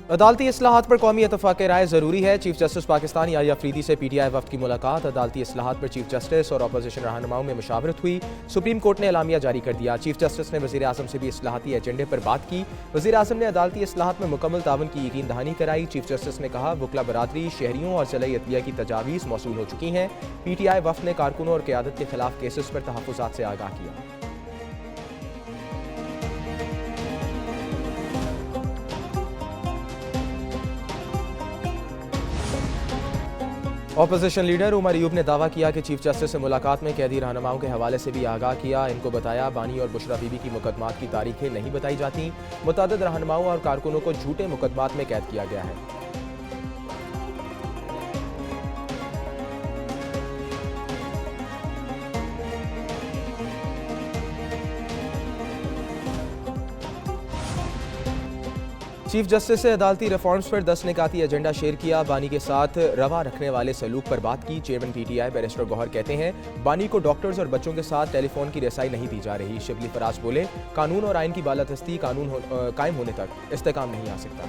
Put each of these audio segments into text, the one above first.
अदालती इस्लाहात पर कौमी इत्तफाक राय ज़रूरी है। चीफ जस्टिस पाकिस्तान याहिया अफरीदी से PTI वफ्द की मुलाकात। अदालती इस्लाहात पर चीफ जस्टिस और अपोजिशन रहनुमाओं में मुशावरत हुई। सुप्रीम कोर्ट ने एलामिया जारी कर दिया। चीफ जस्टिस ने वज़ीर आज़म से भी इस्लाहाती एजेंडे पर बात की। वज़ीर आज़म ने अदालती इस्लाहात में मुकम्मल तावन की यकीन दहानी कराई। चीफ जस्टिस ने कहा, वकला बरादरी, शहरियों और ज़िला अदलिया की तजावीज़ मौसूल हो चुकी हैं। PTI वफ्द ने कारकुनों और क़यादत के खिलाफ केसेस पर तहफ़्फ़ुज़ात से आगाह किया। ऑपोजिशन लीडर उमर अयूब ने दावा किया कि चीफ जस्टिस से मुलाकात में कैदी रहनुमाओं के हवाले से भी आगाह किया। इनको बताया, बानी और बुशरा बीबी की मुकदमात की तारीखें नहीं बताई जाती। मुतअद्दिद रहनुमाओं और कारकुनों को झूठे मुकदमात में कैद किया गया है। चीफ जस्टिस से अदालती रिफॉर्म्स पर 10 निकाती एजेंडा शेयर किया। बानी के साथ रवा रखने वाले सलूक पर बात की। चेयरमैन PTI बैरिस्टर गौहर कहते हैं, बानी को डॉक्टर्स और बच्चों के साथ टेलीफोन की रसाई नहीं दी जा रही। शिबली फराज बोले, कानून और आइन की बालादस्ती कायम होने तक इस्तेकाम नहीं आ सकता।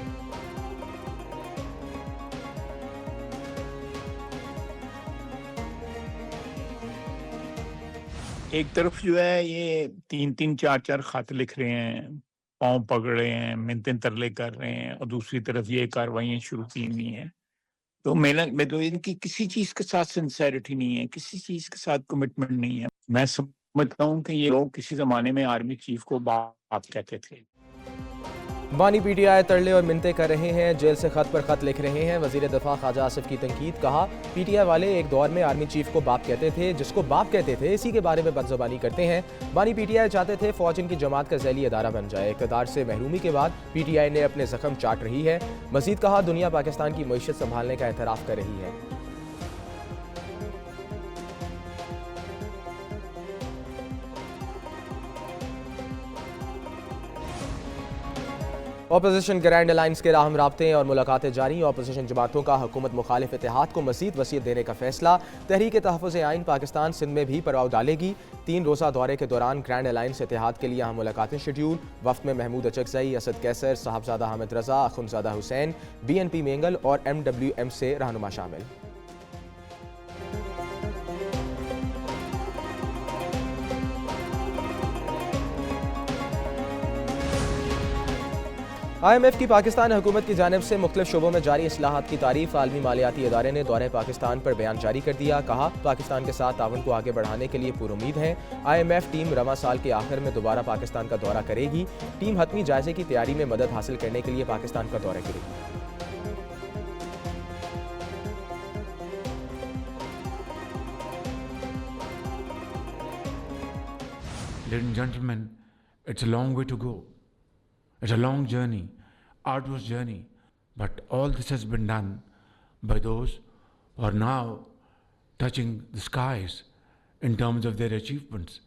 एक तरफ जो है ये 3-3 4-4 खत लिख रहे हैं, पाँव पकड़ रहे हैं, मिन्नतें तरले कर रहे हैं, और दूसरी तरफ ये कार्रवाइयाँ शुरू की हुई हैं। तो मैं तो इनकी किसी चीज़ के साथ सिंसेरिटी नहीं है, किसी चीज़ के साथ कमिटमेंट नहीं है। मैं समझता हूँ कि ये लोग किसी ज़माने में आर्मी चीफ को बाप कहते थे। बानी PTI तरले और मिन्नतें कर रहे हैं, जेल से खत पर खत लिख रहे हैं। वजीर दफा ख्वाजा आसिफ की तनकीद। कहा, PTI वाले एक दौर में आर्मी चीफ को बाप कहते थे। जिसको बाप कहते थे इसी के बारे में बदज़बानी करते हैं। बानी PTI चाहते थे फौज इनकी जमात का ज़ैली अदारा बन जाए। इक़्तिदार से महरूमी के बाद PTI ने अपने ज़ख्म चाट रही है। मज़ीद कहा, दुनिया पाकिस्तान की मईशत संभालने का एतराफ़ कर रही है। ऑपोजिशन ग्रैंड अलायंस के राहम राब्ते और मुलाकातें जारी। ऑपोजिशन जमातों का हुकूमत मुखालिफ इत्तेहाद को मज़ीद वसीयत देने का फैसला। तहरीक तहफ़्फ़ुज़ आइन पाकिस्तान सिंध में भी प्रभाव डालेगी। 3 रोज़ा दौरे के दौरान ग्रैंड अलायंस इत्तेहाद के लिए यहाँ मुलाकातें शेड्यूल। वफ्त में महमूद अचकज़ई, असद कैसर, साहबजादा हामिद रज़ा, अखुनज़ादा हुसैन, BNP मेंगल और MWM से रहनुमा शामिल। IMF की पाकिस्तान हुकूमत की जानिब से मुख्तलिफ शोबों में जारी इस्लाहात की तारीफ। आलमी मालियाती इदारे ने दौरे पाकिस्तान पर बयान जारी कर दिया। कहा, पाकिस्तान के साथ ताउन को आगे बढ़ाने के लिए पुरुमीद है। IMF टीम रवा साल के आखिर में दोबारा पाकिस्तान का दौरा करेगी। टीम हतमी जायजे की तैयारी में मदद हासिल करने के लिए पाकिस्तान का दौरा करेगी। Ladies and gentlemen, it's a long way to go. It's a long journey, arduous journey, but all this has been done by those who are now touching the skies in terms of their achievements.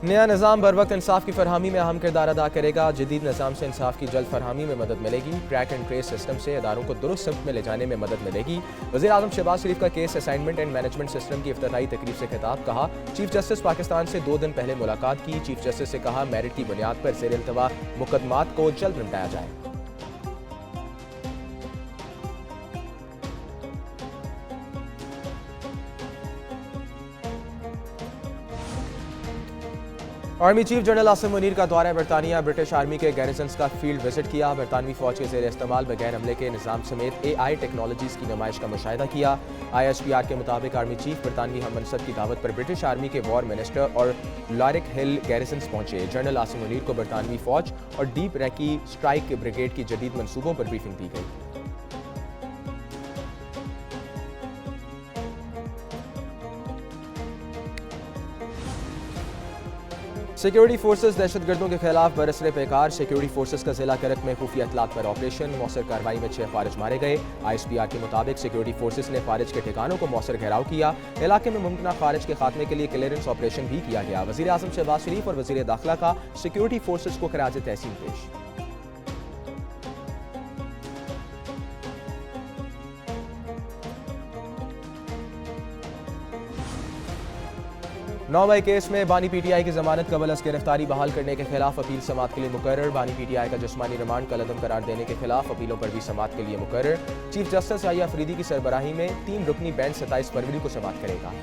नया निज़ाम बर वक्त इंसाफ की फरहमी में अहम किरदार अदा करेगा। जदीद निज़ाम से इंसाफ की जल्द फरहमी में मदद मिलेगी। ट्रैक एंड ट्रेस सिस्टम से इदारों को दुरुस्त सिमत में ले जाने में मदद मिलेगी। वज़ीर आज़म शहबाज शरीफ का case assignment and management system की इफ्तिताई तकरीब से खिताब। कहा, चीफ जस्टिस पाकिस्तान से 2 दिन पहले मुलाकात की। चीफ जस्टिस से कहा, मेरिट की बुनियाद पर ज़ेर इल्तवा मुकदमात को जल्द निपटाया जाए। Army chief general Asim Munir का दौरा बरतानिया। ब्रिटिश आर्मी के गैरिसन्स का फील्ड विजिट किया। बरतानवी फौज के ज़ेर इस्तेमाल बगैर हमले के निज़ाम समेत AI टेक्नोलॉजीज़ की नुमाइश का मुशाहिदा किया। ISPR के मुताबिक आर्मी चीफ बरतानवी हम मनसब की दावत पर ब्रिटिश आर्मी के वॉर मिनिस्टर और लारिक हिल गैरिसन्स पहुंचे। जनरल आसिम मुनीर को बरतानवी फौज और डीप रैकी स्ट्राइक ब्रिगेड की जदीद मनसूबों पर ब्रीफिंग दी गई। सिक्योरिटी फोर्सेस दहशतगर्दों के खिलाफ बरसरे पेकार। सिक्योरिटी फोर्सेस का जिला करक में खुफिया इतलात पर ऑपरेशन। मौसर कार्रवाई में 6 फारिज मारे गए। ISPR के मुताबिक सिक्योरिटी फोर्सेस ने फारिज के ठिकानों को मौसर घेराव किया। इलाके में मुमकिन खारिज के खात्मे के लिए क्लियरेंस ऑपरेशन भी किया गया। वज़ीर आज़म शहबाज शरीफ और वज़ीर दाखिला का सिक्योरिटी फोर्सेस को खराज तहसीन पेश। 9 मई केस में बानी पीटीआई की जमानत कबल अज गिरफ्तारी बहाल करने के खिलाफ अपील समाअत के लिए मुकर्रर। बानी पीटीआई का जिस्मानी रिमांड कलअदम करार देने के खिलाफ अपीलों पर भी समाअत के लिए मुकर्रर। चीफ जस्टिस याहिया अफरीदी की सरबराही में 3 रुकनी बेंच 27 फरवरी को समाअत करेगा।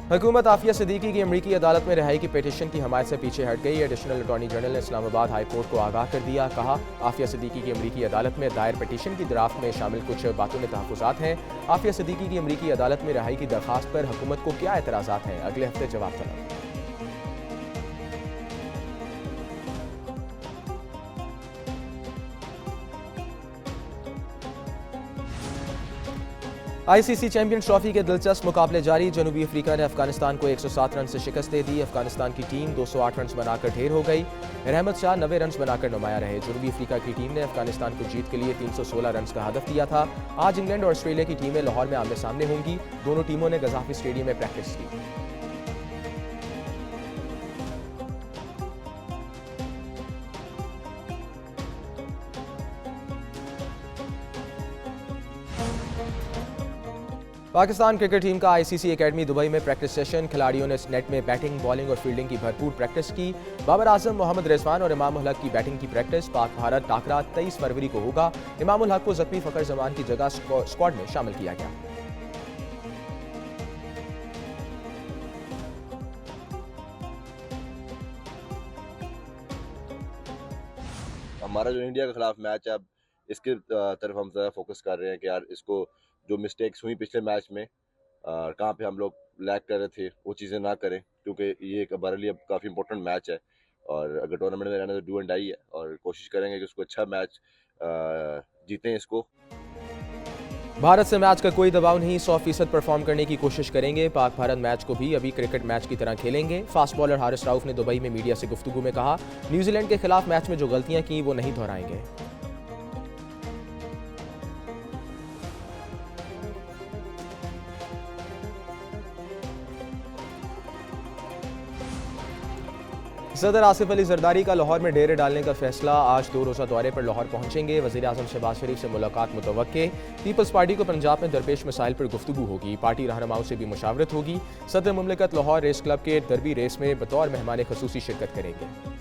हुकूमत आफिया सिद्दीकी की अमरीकी अदालत में रिहाई की पिटीशन की हमायत से पीछे हट गई। एडिशनल अटॉर्नी जनरल ने इस्लामाबाद हाई कोर्ट को आगाह कर दिया। कहा, आफिया सिद्दीकी की अमरीकी अदालत में दायर पिटीशन की ड्राफ्ट में शामिल कुछ बातों में तहफ़्फ़ुज़ात हैं। आफिया सिद्दीकी की अमरीकी अदालत में रिहाई की दरख्वास्त पर हुकूमत को क्या एतराज़ात हैं, अगले हफ्ते जवाब तलब। आईसीसी चैंपियंस ट्रॉफी के दिलचस्प मुकाबले जारी। जनूबी अफ्रीका ने अफगानिस्तान को 107 रन से शिकस्त दे दी। अफगानिस्तान की टीम 208 रन बनाकर ढेर हो गई। रहमत शाह 90 रन बनाकर नुमाया रहे। जनूबी अफ्रीका की टीम ने अफगानिस्तान को जीत के लिए 316 रन का हदफ दिया था। आज इंग्लैंड और ऑस्ट्रेलिया की टीमें लाहौर में आमने सामने होंगी। दोनों टीमों ने गजाफी स्टेडियम में प्रैक्टिस की। पाकिस्तान क्रिकेट टीम का आईसीसी एकेडमी दुबई में प्रैक्टिस सेशन। खिलाड़ियों ने नेट में बैटिंग, बॉलिंग और फील्डिंग की भरपूर प्रैक्टिस की। बाबर आजम, मोहम्मद रिजवान और इमाम उल हक की बैटिंग की प्रैक्टिस। पाक भारत टाकरा 23 फरवरी को होगा। इमाम उल हक को जख्मी फखर जमान की जगह स्क्वाड में शामिल किया गया। हमारा जो इंडिया के खिलाफ मैच है, अब इसके तरफ हम ज़्यादा फोकस कर रहे हैं कि यार इसको जो मिस्टेक्स हुई पिछले मैच में, कहाँ पे हम लोग लैग कर रहे थे, वो चीज़ें ना करें, क्योंकि ये एक हमारे लिए काफ़ी इंपॉर्टेंट मैच है। और अगर टूर्नामेंट में रहना तो डू एंड डाई है, और कोशिश करेंगे कि उसको अच्छा मैच जीतें इसको। भारत से मैच का कोई दबाव नहीं, 100% परफॉर्म करने की कोशिश करेंगे। पाक भारत मैच को भी अभी क्रिकेट मैच की तरह खेलेंगे। फास्ट बॉलर हारिस राउफ ने दुबई में मीडिया से गुफ्तगू में कहा, न्यूजीलैंड के खिलाफ मैच में जो गलतियां की वो नहीं दोहराएंगे। सदर आसिफ अली जरदारी का लाहौर में डेरे डालने का फैसला। आज 2 रोज़ा दौरे पर लाहौर पहुंचेंगे। वज़ीर आज़म शहबाज शरीफ से मुलाकात मुतवक्के। पीपल्स पार्टी को पंजाब में दरपेश मसाइल पर गुफ्तगू होगी। पार्टी रहनुमाओं से भी मुशावरत होगी। सदर मुमलिकत लाहौर रेस क्लब के दरबी रेस में बतौर मेहमान ख़ुसूसी शिरकत करेंगे।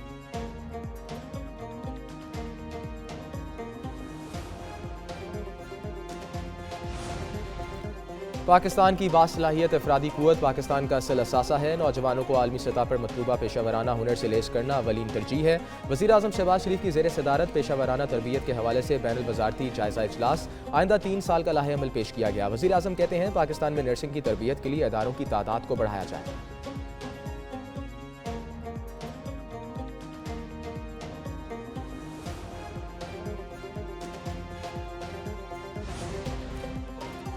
पाकिस्तान की बासलाहियत अफरादी क़ुव्वत पाकिस्तान का असल असासा है। नौजवानों को आलमी सतह पर मतलूबा पेशावराना हुनर से लेस करना अवलीन तरजीह है। वज़ीर आज़म शहबाज शरीफ की ज़ेर सदारत पेशावराना तरबियत के हवाले से बैनुल वज़ारती जायज़ा इजलास। आइंदा 3 साल का लाहे अमल पेश किया गया। वज़ीर आज़म कहते हैं, पाकिस्तान में नर्सिंग की तरबियत के लिए अदारों की तादाद को बढ़ाया जाए।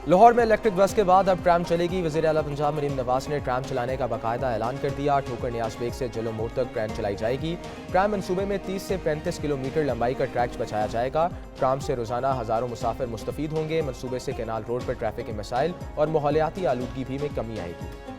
लाहौर में इलेक्ट्रिक बस के बाद अब ट्रैम चलेगी। वज़ीर आला पंजाब मरीम नवाज ने ट्रैम चलाने का बाकायदा ऐलान कर दिया। ठोकर न्याज बेग से जलो मोड़ तक ट्रैम चलाई जाएगी। ट्रैम मनसूबे में 30 से 35 किलोमीटर लंबाई का ट्रैक बछाया जाएगा। ट्राम से रोजाना हज़ारों मुसाफिर मुस्तफ़ीद होंगे। मनसूबे से कैनाल रोड पर ट्रैफिक के मसाइल और माहौलियाती आलूदगी भी में कमी आएगी।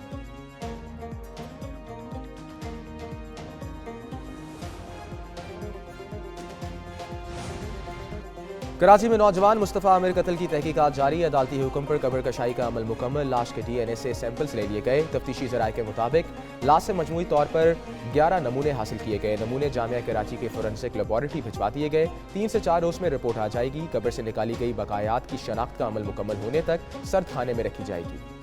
कराची में नौजवान मुस्तफ़ा आमिर कत्ल की तहकीकात जारी। अदालती हुक्म पर कब्र कशाई का अमल मुकम्मल। लाश के DNA से सैंपल्स ले लिए गए। तफ्तीशी ज़राए के मुताबिक लाश से मजमूई तौर पर 11 नमूने हासिल किए गए। नमूने जामिया कराची के फोरेंसिक लेबॉरेटरी भिजवा दिए गए। 3 से 4 रोज़ में रिपोर्ट आ जाएगी। कब्र से निकाली गई बकायात की शनाख्त का अमल मुकम्मल होने तक सर्द खाने में रखी जाएगी।